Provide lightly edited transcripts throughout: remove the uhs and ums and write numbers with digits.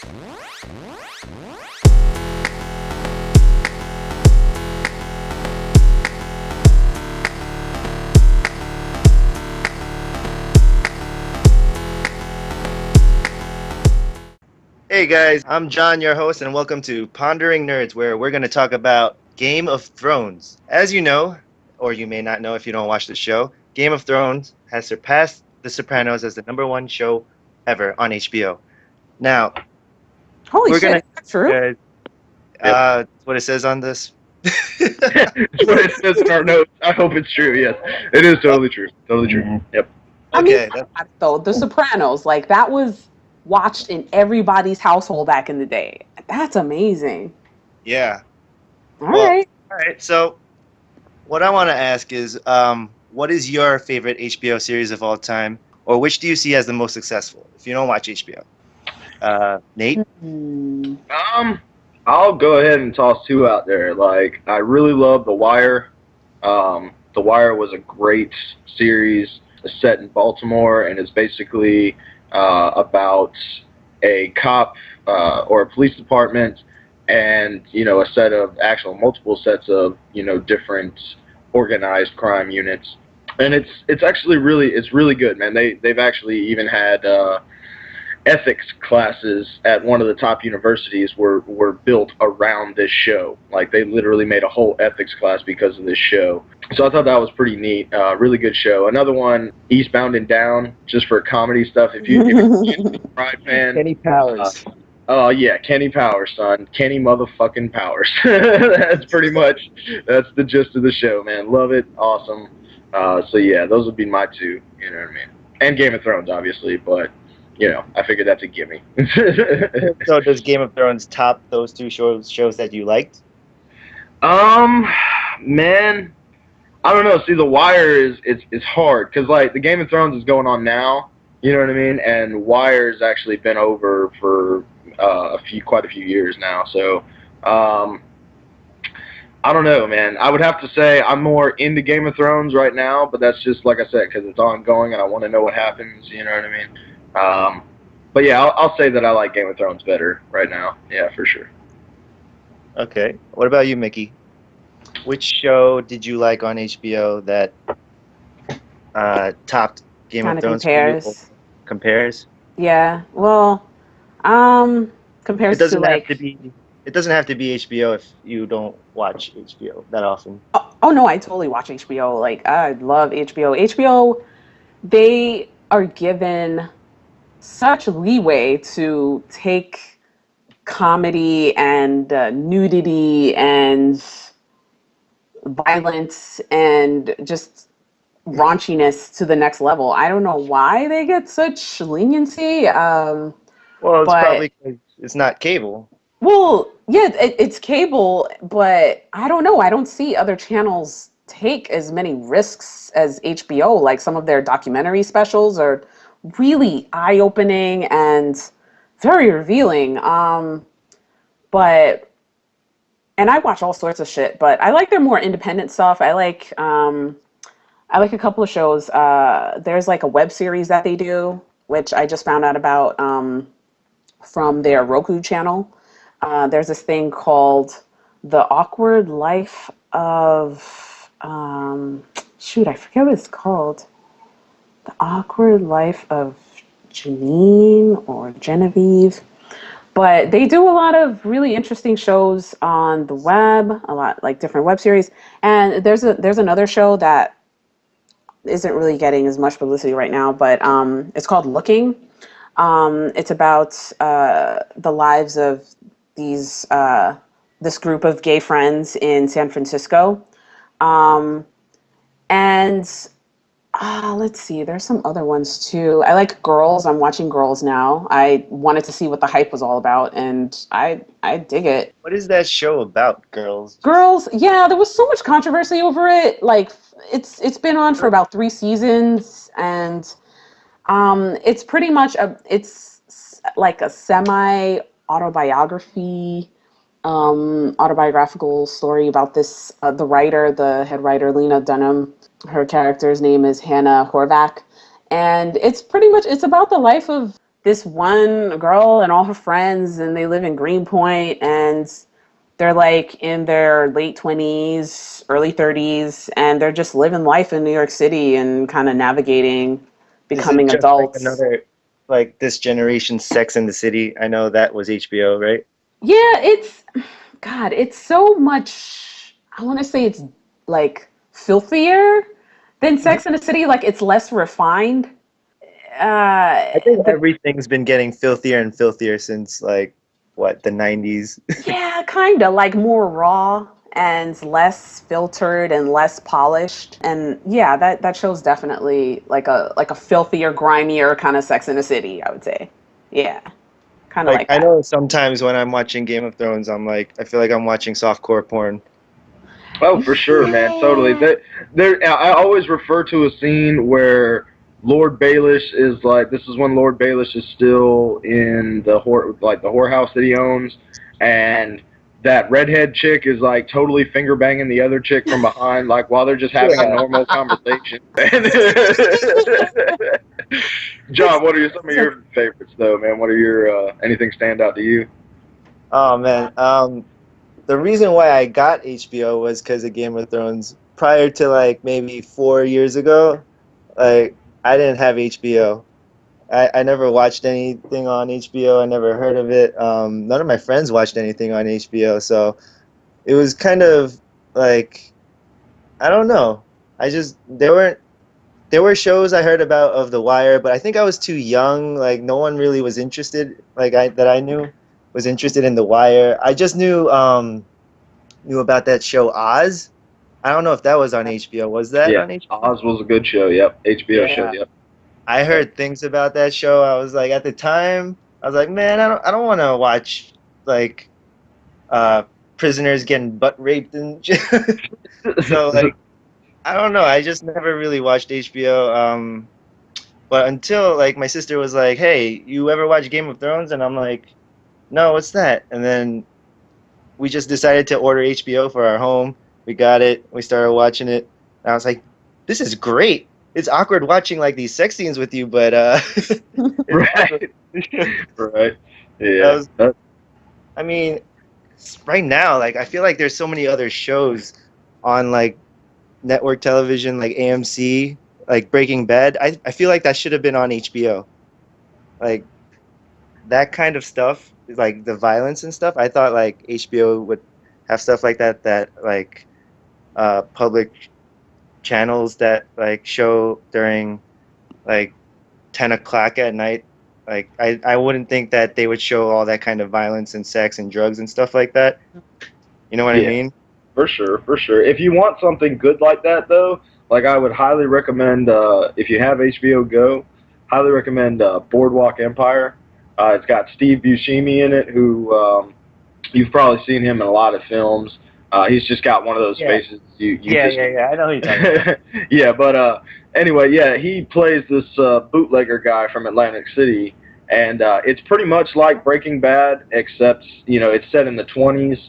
Hey guys, I'm John, your host, and welcome to Pondering Nerds, where we're going to talk about Game of Thrones. As you know, or you may not know if you don't watch the show, Game of Thrones has surpassed The Sopranos as the #1 show ever on HBO. Now, Holy we're shit, going is that true? to, that's what it says on this. It's what it says in our notes. I hope it's true. Yes, it is totally true. Totally true. Yep. I mean, Okay, though, The Sopranos, like that was watched in everybody's household back in the day. That's amazing. yeah. All Well, right. all right, so what I want to ask is, what is your favorite HBO series of all time, or which do you see as the most successful? If you don't watch HBO, Nate. Hmm. I'll go ahead and toss two out there. Like, I really love The Wire. The Wire was a great series. It's set in Baltimore, and it's basically about a cop or a police department, and a set of multiple sets of different organized crime units. And it's actually really good, man. They've actually even had ethics classes at one of the top universities were built around this show. Like, they literally made a whole ethics class because of this show. So I thought that was pretty neat. Really good show. Another one, Eastbound and Down, just for comedy stuff. If you're a Pride fan, Kenny Powers. oh yeah, Kenny Powers, son. Kenny motherfucking Powers. That's that's the gist of the show, man. Love it. Awesome. So yeah, those would be my two. You know what I mean? And Game of Thrones, obviously, but I figured that's a gimme. So does Game of Thrones top those two shows that you liked? Man, I don't know. See, The Wire is hard because like the Game of Thrones is going on now. You know what I mean? And Wire's actually been over for quite a few years now. So, I don't know, man. I would have to say I'm more into Game of Thrones right now, but that's just like I said because it's ongoing and I want to know what happens. You know what I mean? But yeah, I'll say that I like Game of Thrones better right now. Yeah, for sure. Okay. What about you, Meke? Which show did you like on HBO that topped Game Kind of of Thrones? For you? compares. Compares? Yeah. Well, compares It doesn't to have like. to be. It doesn't have to be HBO if you don't watch HBO that often. Oh no, I totally watch HBO. Like I love HBO. HBO, they are given such leeway to take comedy and nudity and violence and just raunchiness to the next level. I don't know why they get such leniency. Well, it's But probably 'cause it's not cable. well, yeah, it's cable, but I don't know. I don't see other channels take as many risks as HBO. Like some of their documentary specials are really eye-opening and very revealing. But and I watch all sorts of shit, but I like their more independent stuff. I like a couple of shows. There's like a web series that they do, which I just found out about from their Roku channel. There's this thing called The Awkward Life of shoot, I forget what it's called. The Awkward Life of Janine or Genevieve. But they do a lot of really interesting shows on the web, a lot like different web series. And there's another show that isn't really getting as much publicity right now, but it's called Looking. It's about the lives of these this group of gay friends in San Francisco. And let's see, there's some other ones too. I like Girls. I'm watching Girls now. I wanted to see what the hype was all about, and I dig it. What is that show about, girls? Girls, yeah, there was so much controversy over it. Like it's been on for about 3 seasons, and it's pretty much it's like a semi autobiography, autobiographical story about this the head writer Lena Dunham. Her character's name is Hannah Horvath, and it's about the life of this one girl and all her friends, and they live in Greenpoint, and they're like in their late 20s, early 30s, and they're just living life in New York City and kind of navigating Is it becoming just like adults. another, like this generation Sex in the City? I know that was HBO, right? Yeah, it's so much. I want to say it's like filthier than Sex and the City. Like it's less refined. I think The everything's been getting filthier and filthier since like what, the 90s. Yeah, kind of like more raw and less filtered and less polished. And yeah, that show's definitely like a filthier, grimier kind of Sex in the City, I would say. Yeah, kind of Like like I that. know sometimes when I'm watching Game of Thrones, I'm like I feel like I'm watching softcore porn. Oh, for sure, man. Totally. Yeah. I always refer to a scene where Lord Baelish is like, this is when Lord Baelish is still in the whorehouse that he owns, and that redhead chick is like totally finger banging the other chick from behind, like while they're just having a Yeah. normal conversation. John, what are some of your favorites though, man? What are your anything stand out to you? Oh man. The reason why I got HBO was because of Game of Thrones. Prior to like maybe 4 years ago, like I didn't have HBO. I never watched anything on HBO. I never heard of it. None of my friends watched anything on HBO, so it was kind of like I don't know. I just there were shows I heard about of The Wire, but I think I was too young. Like no one really was interested. Like I knew was interested in The Wire. I just knew about that show Oz. I don't know if that was on HBO. Was that Yeah, on HBO? Oz was a good show. Yep, HBO show. Yeah. Yep. I heard things about that show. I was like, at the time, I was like, man, I don't want to watch like uh prisoners getting butt raped and so like I don't know. I just never really watched HBO. But until like my sister was like, "Hey, you ever watch Game of Thrones?" And I'm like, "No, what's that?" And then we just decided to order HBO for our home. We got it. We started watching it. And I was like, "This is great. It's awkward watching like these sex scenes with you, but it's awesome." Right. Right. That Yeah. was, I mean, right now, like I feel like there's so many other shows on like network television, like AMC, like Breaking Bad. I feel like that should have been on HBO. Like that kind of stuff, like the violence and stuff. I thought like HBO would have stuff like that that like public channels that like show during like 10 o'clock at night. Like I wouldn't think that they would show all that kind of violence and sex and drugs and stuff like that. You know what I Yeah. mean? For sure, for sure. If you want something good like that, though, like I would highly recommend, if you have HBO Go, highly recommend Boardwalk Empire. It's got Steve Buscemi in it, who you've probably seen him in a lot of films. He's just got one of those Yeah. faces. You Yeah, just yeah, yeah. I know who you're talking about. yeah, but anyway, yeah, he plays this bootlegger guy from Atlantic City, and it's pretty much like Breaking Bad, except it's set in the 20s,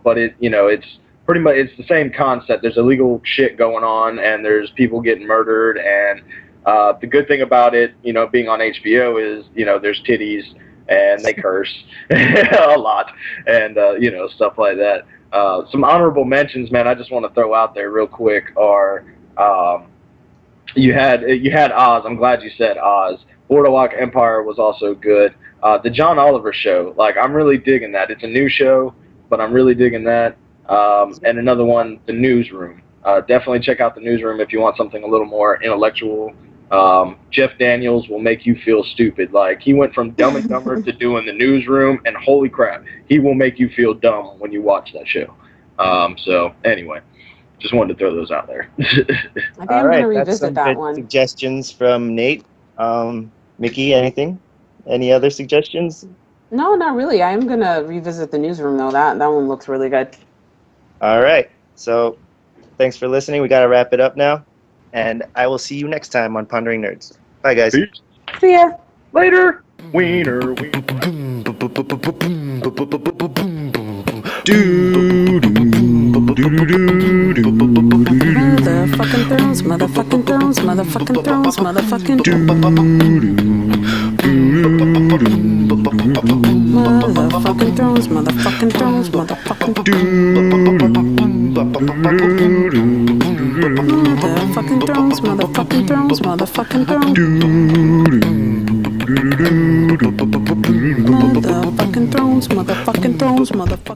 but it's pretty much it's the same concept. There's illegal shit going on, and there's people getting murdered, and the good thing about it, being on HBO is there's titties and they curse a lot, and stuff like that. Some honorable mentions, man. I just want to throw out there real quick are you had Oz. I'm glad you said Oz. Boardwalk Empire was also good. The John Oliver Show, like I'm really digging that. It's a new show, but I'm really digging that. And another one, The Newsroom. Definitely check out The Newsroom if you want something a little more intellectual. Jeff Daniels will make you feel stupid. Like he went from Dumb and Dumber to doing The Newsroom, and holy crap, he will make you feel dumb when you watch that show. So anyway, just wanted to throw those out there. I think All I'm gonna right, that's revisit some that good one. suggestions from Nate. Meke, anything? Any other suggestions? No, not really. I am gonna revisit the newsroom though. That one looks really good. All right. So thanks for listening. We got to wrap it up now. And I will see you next time on Pondering Nerds. Bye, guys. Peace. See ya. Later. Wiener. Motherfucking thrones, motherfucking thrones, motherfucking thrones, motherfucking. Motherfucking drones, motherfucking drones, motherfucking drones, motherfucking drones, motherfucking drones. Motherfucking drones, motherfucking drones, motherfucking